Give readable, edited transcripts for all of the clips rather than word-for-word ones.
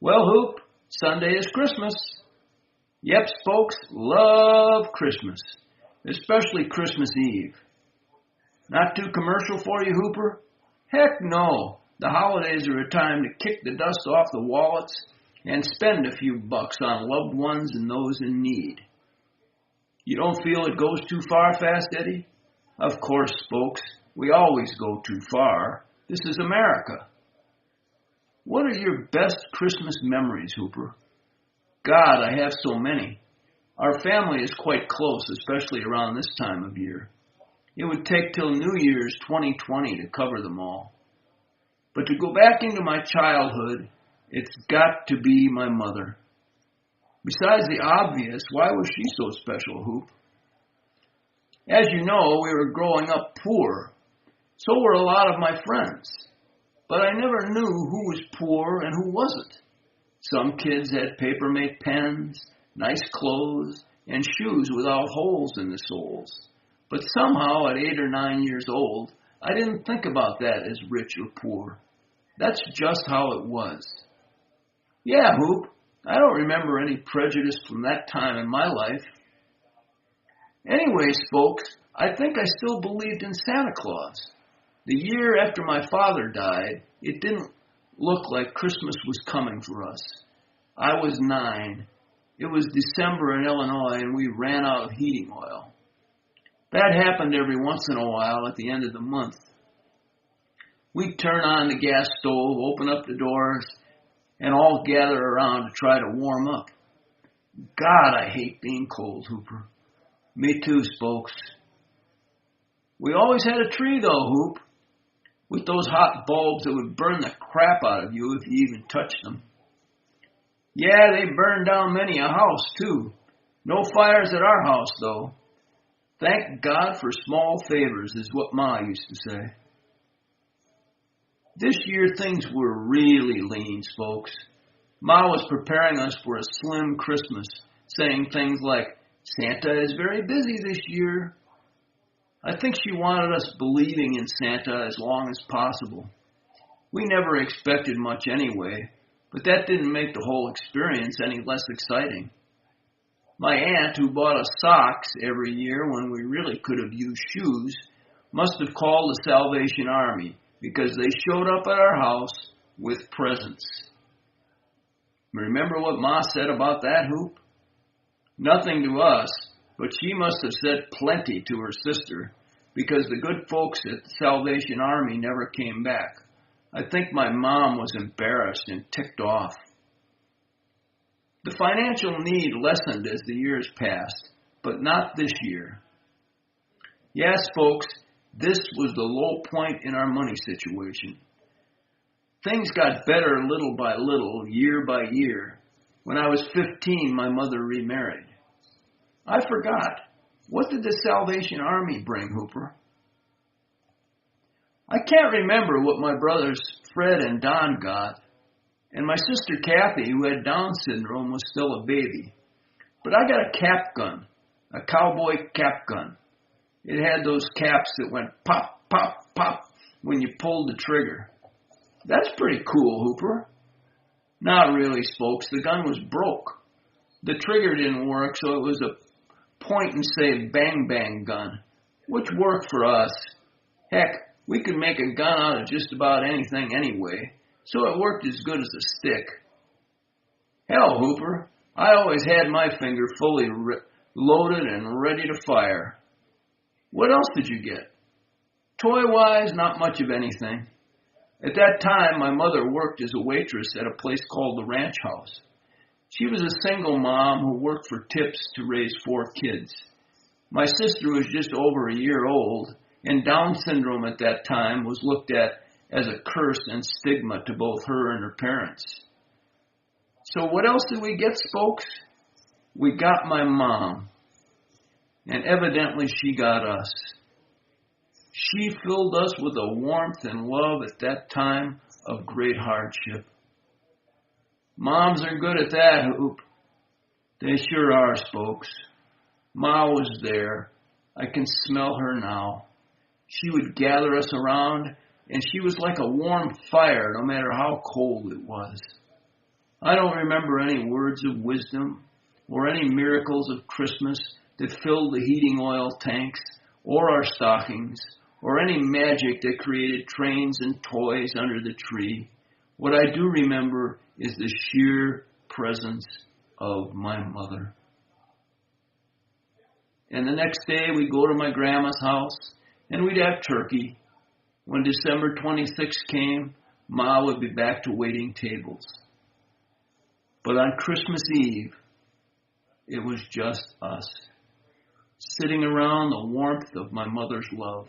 Well, Hoop, Sunday is Christmas. Yep, folks love Christmas, especially Christmas Eve. Not too commercial for you, Hooper? Heck no. The holidays are a time to kick the dust off the wallets and spend a few bucks on loved ones and those in need. You don't feel it goes too far, Fast Eddie? Of course, folks, we always go too far. This is America. What are your best Christmas memories, Hooper? God, I have so many. Our family is quite close, especially around this time of year. It would take till New Year's 2020 to cover them all. But to go back into my childhood, it's got to be my mother. Besides the obvious, why was she so special, Hoop? As you know, we were growing up poor. So were a lot of my friends. But I never knew who was poor and who wasn't. Some kids had paper-mate pens, nice clothes, and shoes without holes in the soles. But somehow at 8 or 9 years old, I didn't think about that as rich or poor. That's just how it was. Yeah, Hoop, I don't remember any prejudice from that time in my life. Anyways, folks, I think I still believed in Santa Claus. The year after my father died, it didn't look like Christmas was coming for us. I was 9. It was December in Illinois, and we ran out of heating oil. That happened every once in a while at the end of the month. We'd turn on the gas stove, open up the doors, and all gather around to try to warm up. God, I hate being cold, Hooper. Me too, folks. We always had a tree, though, Hoop, with those hot bulbs that would burn the crap out of you if you even touched them. Yeah, they burned down many a house, too. No fires at our house, though. Thank God for small favors, is what Ma used to say. This year, things were really lean, folks. Ma was preparing us for a slim Christmas, saying things like, Santa is very busy this year. I think she wanted us believing in Santa as long as possible. We never expected much anyway, but that didn't make the whole experience any less exciting. My aunt, who bought us socks every year when we really could have used shoes, must have called the Salvation Army because they showed up at our house with presents. Remember what Ma said about that, Hoop? Nothing to us, but she must have said plenty to her sister because the good folks at the Salvation Army never came back. I think my mom was embarrassed and ticked off. The financial need lessened as the years passed, but not this year. Yes, folks, this was the low point in our money situation. Things got better little by little, year by year. When I was 15, my mother remarried. I forgot. What did the Salvation Army bring, Hooper? I can't remember what my brothers Fred and Don got, and my sister Kathy, who had Down syndrome, was still a baby. But I got a cap gun, a cowboy cap gun. It had those caps that went pop, pop, pop when you pulled the trigger. That's pretty cool, Hooper. Not really, folks. The gun was broke. The trigger didn't work, so it was a point-and-say bang-bang gun, which worked for us. Heck, we could make a gun out of just about anything anyway, so it worked as good as a stick. Hell, Hooper, I always had my finger fully loaded and ready to fire. What else did you get? Toy-wise, not much of anything. At that time, my mother worked as a waitress at a place called the Ranch House. She was a single mom who worked for tips to raise 4 kids. My sister was just over a year old, and Down syndrome at that time was looked at as a curse and stigma to both her and her parents. So what else did we get, folks? We got my mom, and evidently she got us. She filled us with a warmth and love at that time of great hardship. Moms are good at that, Hoop. They sure are, folks. Ma was there. I can smell her now. She would gather us around, and she was like a warm fire no matter how cold it was. I don't remember any words of wisdom or any miracles of Christmas that filled the heating oil tanks or our stockings or any magic that created trains and toys under the tree. What I do remember is the sheer presence of my mother. And the next day we'd go to my grandma's house and we'd have turkey. When December 26th came, Ma would be back to waiting tables. But on Christmas Eve, it was just us, sitting around the warmth of my mother's love.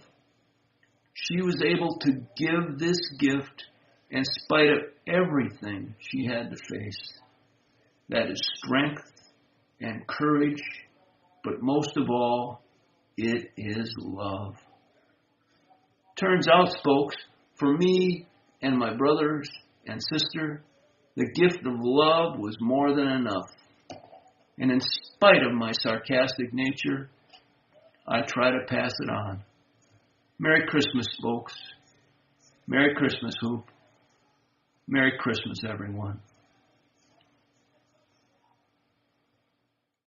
She was able to give this gift in spite of everything she had to face. That is strength and courage, but most of all, it is love. Turns out, folks, for me and my brothers and sister, the gift of love was more than enough. And in spite of my sarcastic nature, I try to pass it on. Merry Christmas, folks. Merry Christmas, Hoop. Merry Christmas, everyone.